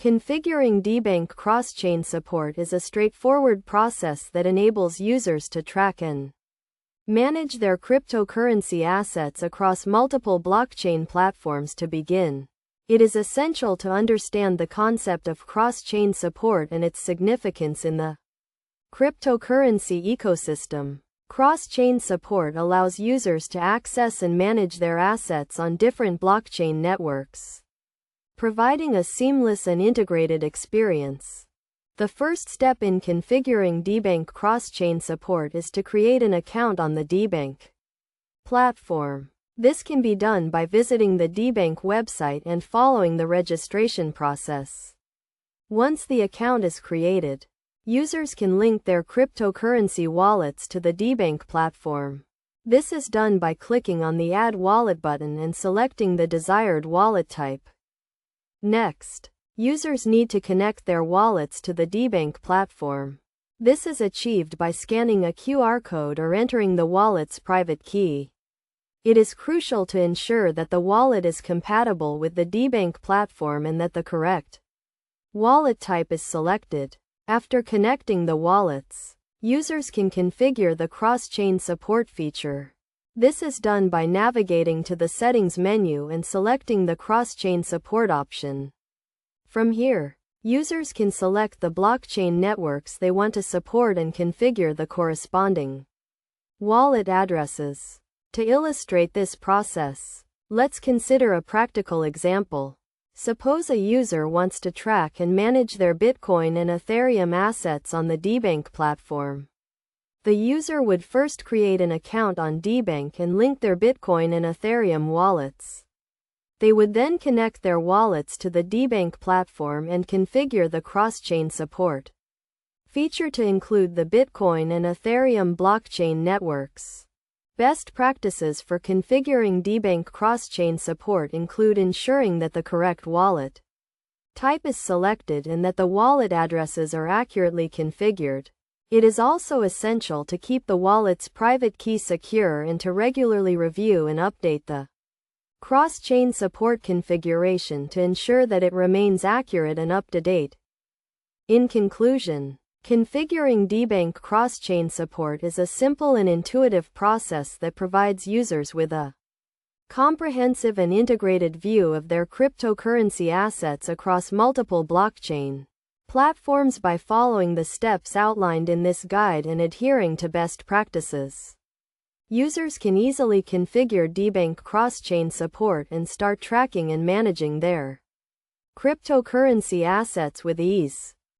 Configuring Debank cross-chain support is a straightforward process that enables users to track and manage their cryptocurrency assets across multiple blockchain platforms. To begin, it is essential to understand the concept of cross-chain support and its significance in the cryptocurrency ecosystem. Cross-chain support allows users to access and manage their assets on different blockchain networks, providing a seamless and integrated experience. The first step in configuring Debank cross-chain support is to create an account on the Debank platform. This can be done by visiting the Debank website and following the registration process. Once the account is created, users can link their cryptocurrency wallets to the Debank platform. This is done by clicking on the Add Wallet button and selecting the desired wallet type. Next, users need to connect their wallets to the Debank platform. This is achieved by scanning a QR code or entering the wallet's private key. It is crucial to ensure that the wallet is compatible with the Debank platform and that the correct wallet type is selected. After connecting the wallets, users can configure the cross-chain support feature. This is done by navigating to the Settings menu and selecting the Cross-Chain Support option. From here, users can select the blockchain networks they want to support and configure the corresponding wallet addresses. To illustrate this process, let's consider a practical example. Suppose a user wants to track and manage their Bitcoin and Ethereum assets on the Debank platform. The user would first create an account on Debank and link their Bitcoin and Ethereum wallets. They would then connect their wallets to the Debank platform and configure the cross-chain support feature to include the Bitcoin and Ethereum blockchain networks. Best practices for configuring Debank cross-chain support include ensuring that the correct wallet type is selected and that the wallet addresses are accurately configured. It is also essential to keep the wallet's private key secure and to regularly review and update the cross-chain support configuration to ensure that it remains accurate and up-to-date. In conclusion, configuring Debank cross-chain support is a simple and intuitive process that provides users with a comprehensive and integrated view of their cryptocurrency assets across multiple blockchain platforms. By following the steps outlined in this guide and adhering to best practices, users can easily configure Debank cross-chain support and start tracking and managing their cryptocurrency assets with ease.